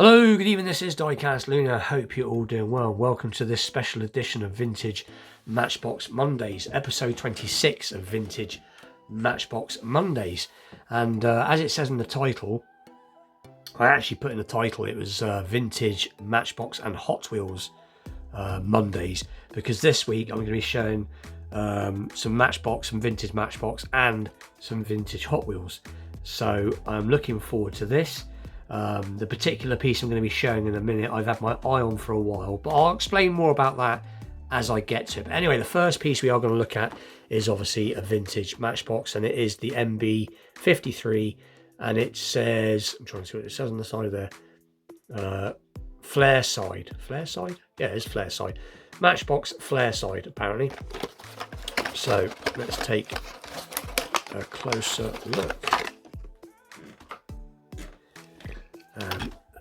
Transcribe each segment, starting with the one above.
Hello, good evening, this is Diecast Luna. Hope you're all doing well. Welcome to this special edition of Vintage Matchbox Mondays, episode 26 of Vintage Matchbox Mondays. And as it says in the title, I actually put in the title, it was Vintage Matchbox and Hot Wheels Mondays, because this week I'm going to be showing some Matchbox, some vintage Matchbox and some vintage Hot Wheels. So I'm looking forward to this. The particular piece I'm going to be showing in a minute I've had my eye on for a while, but I'll explain more about that as I get to it. But anyway, the first piece we are going to look at is obviously a vintage Matchbox, and it is the MB53, and it says, I'm trying to see what it says on the side there, flare side. Flare side? Yeah, it's flare side. Matchbox flare side, apparently. So let's take a closer look.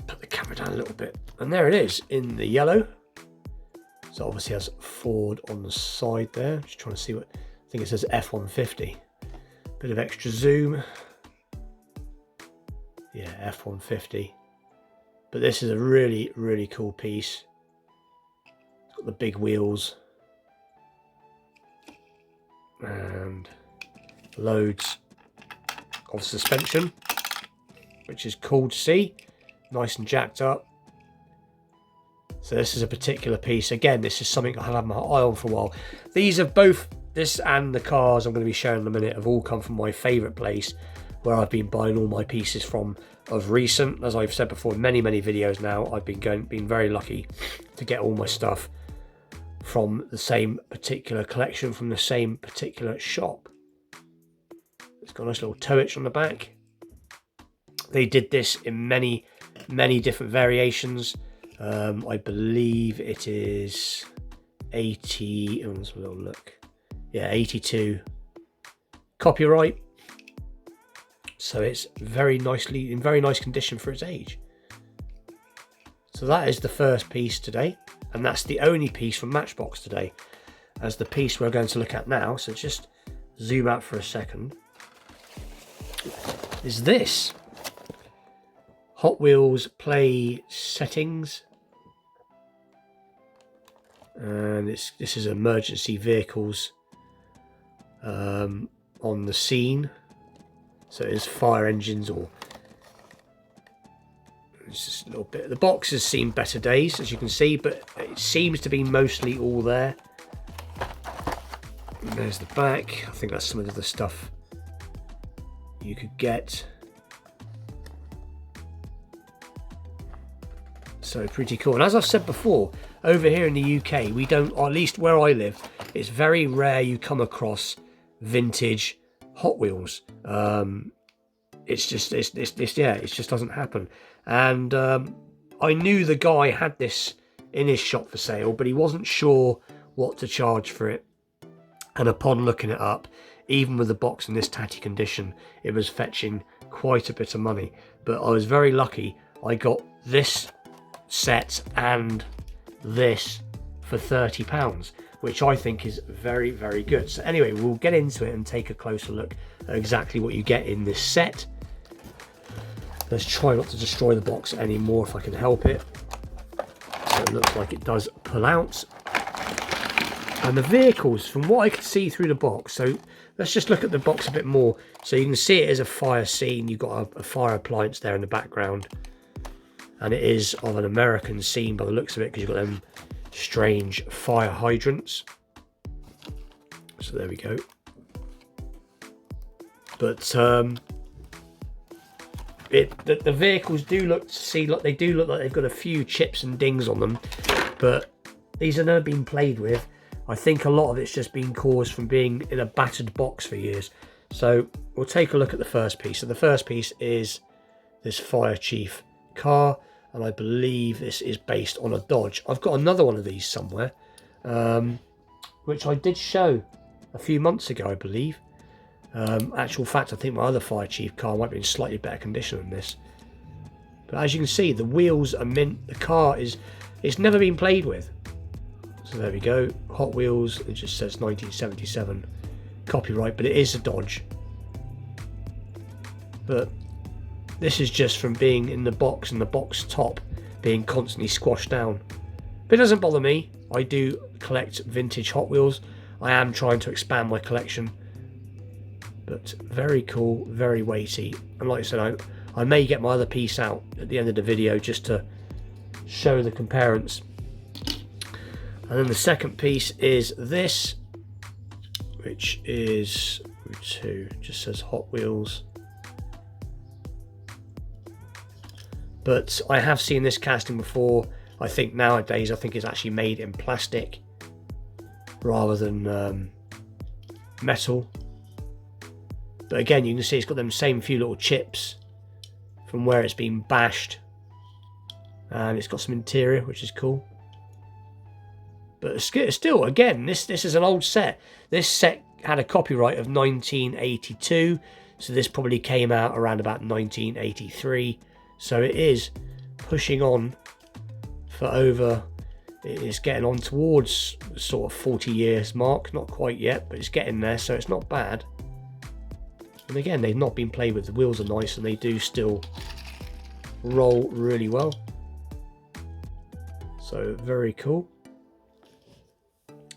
Put the camera down a little bit, and there it is in the yellow. So obviously has Ford on the side there. Just trying to see what, I think it says F-150. Bit of extra zoom. Yeah, F-150. But this is a really, really cool piece. It's got the big wheels and loads of suspension, which is cool to see. Nice and jacked up. So this is a particular piece. Again, this is something I have had my eye on for a while. These have both, this and the cars I'm going to be showing in a minute, have all come from my favourite place where I've been buying all my pieces from of recent. As I've said before in many videos now, I've been very lucky to get all my stuff from the same particular collection, from the same particular shop. It's got a nice little toe itch on the back. They did this in many different variations. I believe it is 80. Oh, let's have a little look. Yeah, 82 copyright. So it's very nicely in very nice condition for its age. So that is the first piece today, and that's the only piece from Matchbox today. As the piece we're going to look at now. So just zoom out for a second. Is this Hot Wheels play settings, and this is emergency vehicles on the scene. So it's fire engines, or it's just a little bit. The box has seen better days, as you can see, but it seems to be mostly all there. And there's the back. I think that's some of the stuff you could get. So pretty cool. And as I've said before, over here in the UK, we don't, or at least where I live, it's very rare you come across vintage Hot Wheels. It just doesn't happen. And I knew the guy had this in his shop for sale, but he wasn't sure what to charge for it. And upon looking it up, even with the box in this tatty condition, it was fetching quite a bit of money. But I was very lucky. I got this set and this for £30, which I think is very, very good. So anyway, we'll get into it and take a closer look at exactly what you get in this set. Let's try not to destroy the box anymore if I can help it. So it looks like it does pull out. And the vehicles, from what I can see through the box, so let's just look at the box a bit more. So you can see it as a fire scene. You've got a fire appliance there in the background. And it is of an American scene by the looks of it, because you've got them strange fire hydrants. So there we go. But the vehicles do look like they've got a few chips and dings on them, but these have never been played with. I think a lot of it's just been caused from being in a battered box for years. So we'll take a look at the first piece. So the first piece is this Fire Chief car, and I believe this is based on a Dodge. I've got another one of these somewhere, which I did show a few months ago, I believe. Actual fact, I think my other Fire Chief car might be in slightly better condition than this. But as you can see, the wheels are mint. The car it's never been played with. So there we go. Hot Wheels, it just says 1977 copyright, but it is a Dodge. But This is just from being in the box and the box top being constantly squashed down. But it doesn't bother me. I do collect vintage Hot Wheels. I am trying to expand my collection. But very cool, very weighty. And like I said, I may get my other piece out at the end of the video just to show the comparison. And then the second piece is this, which is just says Hot Wheels. But I have seen this casting before. I think nowadays, it's actually made in plastic rather than metal. But again, you can see it's got them same few little chips from where it's been bashed. And it's got some interior, which is cool. But still, again, this is an old set. This set had a copyright of 1982. So this probably came out around about 1983. So it is pushing on for over, it is getting on towards sort of 40 years mark. Not quite yet, but it's getting there, so it's not bad. And again, they've not been played with. The wheels are nice and they do still roll really well. So very cool.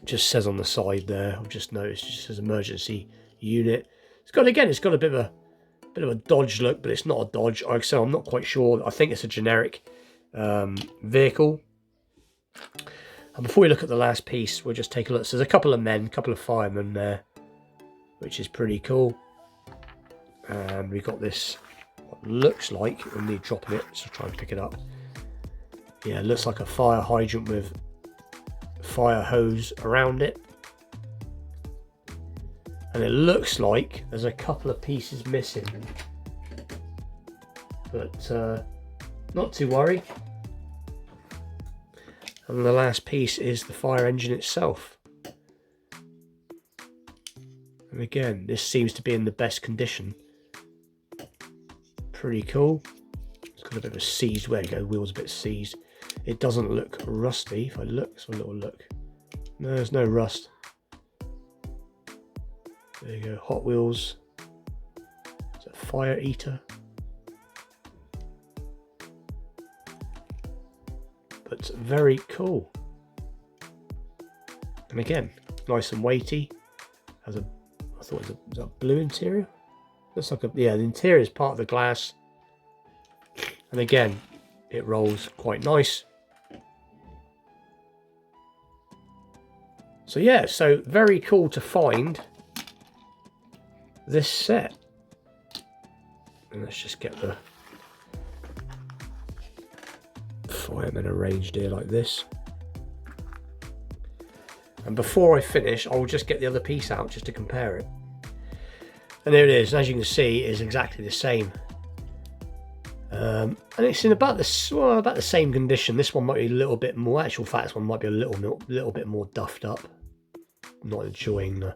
Just says on the side there, I've just noticed, it just says emergency unit. It's got a bit of a Dodge look, but it's not a Dodge. Like I said, I'm not quite sure. I think it's a generic vehicle. And before we look at the last piece, we'll just take a look. So there's a couple of men, a couple of firemen there, which is pretty cool. And we've got this, what looks like, we'll need dropping it, so try and pick it up. Yeah, it looks like a fire hydrant with fire hose around it. And it looks like there's a couple of pieces missing. But not to worry. And the last piece is the fire engine itself. And again, this seems to be in the best condition. Pretty cool. It's got a bit of a seized, where you go, wheel's a bit seized. It doesn't look rusty. If I look, let's have a little look. No, there's no rust. There you go, Hot Wheels. It's a fire eater. But very cool. And again, nice and weighty. Has a, I thought it was a blue interior. Looks like a, yeah, the interior is part of the glass. And again, it rolls quite nice. So yeah, so very cool to find this set. And let's just get the firemen arranged here like this. And before I finish, I'll just get the other piece out just to compare it. And there it is. As you can see, it is exactly the same. And it's in about the same condition. This one might be a little bit more. Actual fact, this one might be a little bit more duffed up. I'm not enjoying the.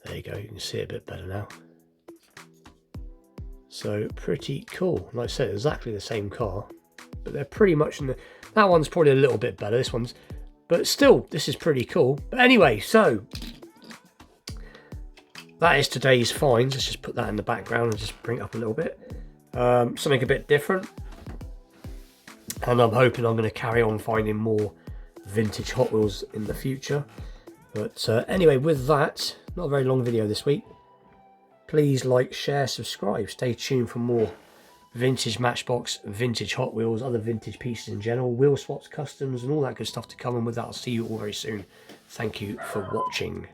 There you go. You can see it a bit better now. So pretty cool. Like I said, exactly the same car, but they're pretty much in the. That one's probably a little bit better. This one's, but still, this is pretty cool. But anyway, so that is today's finds. Let's just put that in the background and just bring it up a little bit. Something a bit different, and I'm hoping I'm going to carry on finding more vintage Hot Wheels in the future. But anyway, with that, not a very long video this week. Please like, share, subscribe. Stay tuned for more vintage Matchbox, vintage Hot Wheels, other vintage pieces in general, wheel swaps, customs, and all that good stuff to come. And with that, I'll see you all very soon. Thank you for watching.